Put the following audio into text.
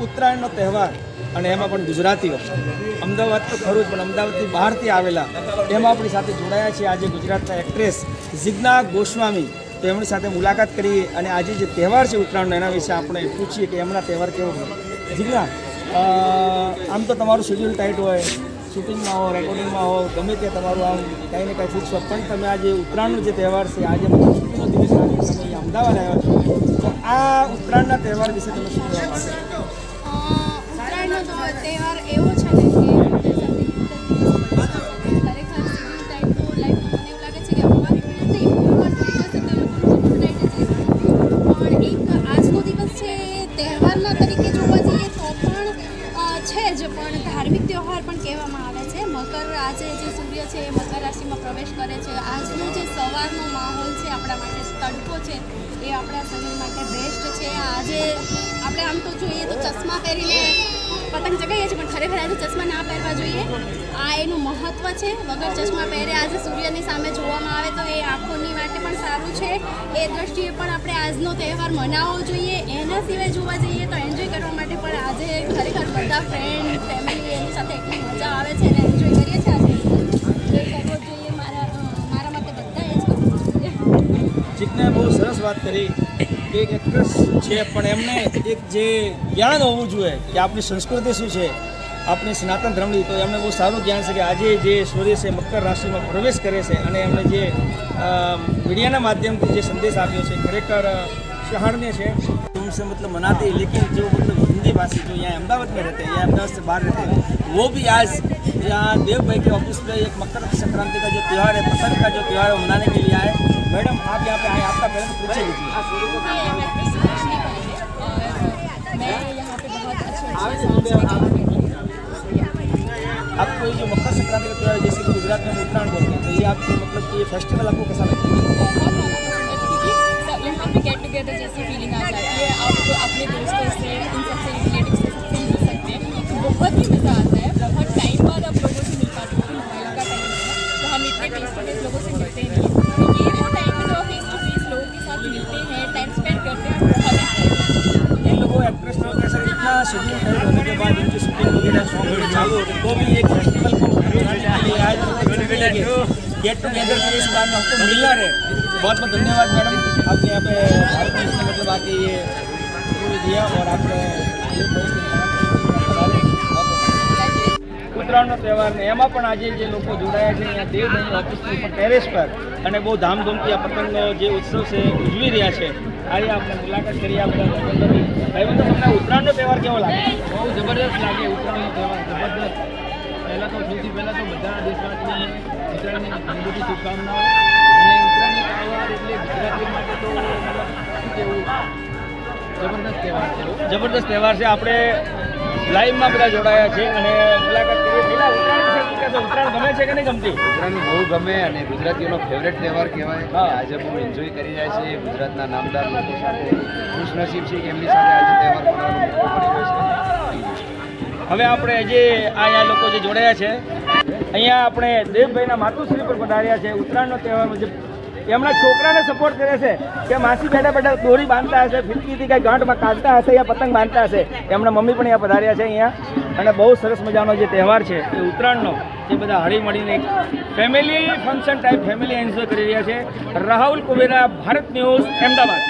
ઉત્તરાયણનો તહેવાર અને એમાં પણ ગુજરાતીઓ અમદાવાદ તો ખરું જ પણ અમદાવાદથી બહારથી આવેલા એમાં આપણી સાથે જોડાયા છે આજે ગુજરાતના એક્ટ્રેસ જિજ્ઞા ગોસ્વામી. તો એમની સાથે મુલાકાત કરી અને આજે જે તહેવાર છે ઉત્તરાયણનો એના વિશે આપણે પૂછીએ કે એમના તહેવાર કેવો હોય. જિજ્ઞા, આમ તો તમારું શેડ્યુલ ટાઈટ હોય, શૂટિંગમાં હો, રેકોર્ડિંગમાં હો, ગમે તે તમારું આમ કંઈ ને કંઈ ફિક્સ હોય, પણ તમે આજે ઉત્તરાયણનો જે તહેવાર છે આજે છુટ્ટીનો દિવસ આજે તમે અહીંયા અમદાવાદ આવ્યા છો, તો આ ઉત્તરાયણના તહેવાર વિશે તમે શું કહેવા માંગો? ઉત્તરાયણનો તહેવાર એવો છે ને કે ખરેખર શેડ્યુલ ટાઈમ તો લાઈફ મને એવું લાગે છે કે અમારી નહીં પણ એક આજનો દિવસ છે તહેવારના તરીકે જોવા જઈએ તો પણ છે જ, પણ ધાર્મિક તહેવાર પણ કહેવામાં આવે છે. મકર આજે જે સૂર્ય છે એ મકર રાશિમાં પ્રવેશ કરે છે. આજનો જે સવારનો માહોલ છે આપણા માટે તડકો છે એ આપણા શરીર માટે બેસ્ટ છે. આજે આપણે આમ તો જોઈએ તો ચશ્મા પહેરીને પતંગ ચગાવીએ છીએ, પણ ખરેખર આજે ચશ્મા ના પહેરવા જોઈએ. આ એનું મહત્ત્વ છે. વગર ચશ્મા પહેરે આજે સૂર્યની સામે જોવામાં આવે તો એ આંખોની માટે પણ સારું છે. એ દ્રષ્ટિએ પણ આપણે આજનો તહેવાર મનાવવો જોઈએ. એના સિવાય જોવા જઈએ તો એન્જોય કરવા માટે પણ આજે ખરેખર બધા ફ્રેન્ડ ફેમિલી એની સાથે એટલી મજા આવે છે અને એન્જોય કરીએ છીએ આજે એ કરવો જોઈએ. મારા માટે બધા એ જ કરવું જોઈએ. જિજ્ઞાએ બહુ સરસ વાત કરી કે એક એક્ટ્રેસ છે પણ એમને એક જે જ્ઞાન હોવું જોઈએ કે આપણી સંસ્કૃતિ શું છે, આપણી સનાતન ધર્મની. તો એમને બહુ સારું જ્ઞાન છે કે આજે જે સૂર્ય છે મકર રાશિમાં પ્રવેશ કરે છે અને એમણે જે મીડિયાના માધ્યમથી જે સંદેશ આપ્યો છે ખરેખર सराहनीय है. तुमसे मतलब मनाते हैं लेकिन जो मतलब हिंदी भाषी जो यहाँ अहमदाबाद में रहते हैं या अहमदाबाद से बाहर रहते हैं वो भी आज यहाँ देव भाई के ऑफिस में एक मकर संक्रांति का जो त्यौहार है, पतंग का जो त्यौहार है मनाने के लिए आए. मैडम आप यहाँ पे आए, आपका पहले तो पूछे लीजिए. आपको ये जो मकर संक्रांति का त्यौहार जैसे कि गुजरात में उत्तरायण बोलते हैं, तो ये आपको मतलब कि ये फेस्टिवल आपको कैसा लगता है? यहाँ पे गेट टुगेदर जैसी फीलिंग आ जाती है. आप अपने दोस्तों से, इन सबसे रिलेटिव से सबसे मिल सकते हैं. बहुत ही मज़ा आता है. बहुत टाइम बाद आप लोगों से मिल पाते हैं. मोबाइल का टाइम है तो हम इतने फेस टू फेस लोगों से मिलते नहीं. तो ये वो टाइम है जब आप फेस टू फेस लोगों के साथ मिलते हैं, टाइम स्पेंड करते हैं. बहुत अच्छा लगता है. इन लोगों एक्ट्रेस लोग कैसा इतना शेड्यूल टाइट होने के बाद इनकी शूटिंग वगैरह सॉन्ग चालू होते तो भी एक फेस्टिवल को मनाने के लिए आज गेट टुगेदर के इस बार में हमको मिलना है. बहुत बहुत धन्यवाद मैडम, आपने यहाँ पे भारत में मतलब आके ये दिया और आपने ઉત્તરાયણનો તહેવાર ને એમાં પણ આજે જે લોકો જોડાયા છે અહીંયા દેવભાઈની ઓફિસની ઉપર ટેરેસ પર અને બહુ ધામધૂમથી આ પતંગનો જે ઉત્સવ છે ઉજવી રહ્યા છે. આજે આપણે મુલાકાત કરી આ બધા ભાઈબંધો. તમને ઉત્તરાયણનો તહેવાર કેવો લાગે? બહુ જબરદસ્ત લાગે ઉત્તરાયણનો તહેવાર, જબરદસ્ત. પહેલાં તો સૌથી પહેલાં તો બધા દેશવાસીઓને ઉત્તરાયણની ઘણી બધી શુભકામનાઓ. અને ઉત્તરાયણનો તહેવાર એટલે ગુજરાતીઓ માટે તો શું કહેવું, જબરદસ્ત તહેવાર છે. જબરદસ્ત તહેવાર છે. આપણે લાઈવમાં બધા જોડાયા છે અને મુલાકાત કરીએ. પેલા ઉત્તરાયણ ગમે છે કે નહીં ગમતી? ઉત્તરાયણ બહુ ગમે અને ગુજરાતીઓનો ફેવરેટ તહેવાર કહેવાય. હા. આજે બહુ એન્જોય કરી રહ્યા છીએ ગુજરાતના નામદાર લોકો સાથે. ખુશનસીબ છે કે એમની સાથે આજે તહેવાર મનાવવાનો મોકો મળી રહ્યો છે. હવે આપણે જે અહીંયા લોકો જે જોડાયા છે અહીંયા આપણે દેવભાઈના માતુશ્રી પર પધાર્યા છે. ઉત્તરાયણનો તહેવારનો જે એમના છોકરાને સપોર્ટ કરે છે કે માસી બેઠા બેઠા દોરી બાંધતા હશે, ફિરકીથી કંઈ ગાંઠમાં કાઢતા હશે યા પતંગ બાંધતા હશે. એમના મમ્મી પણ અહીંયા પધાર્યા છે અહીંયા અને બહુ સરસ મજાનો જે તહેવાર છે એ ઉત્તરાયણનો એ બધા હળી મળીને એક family function type family enjoy કરી રહ્યા છે. રાહુલ કુબેરા, ભારત ન્યૂઝ, અમદાવાદ.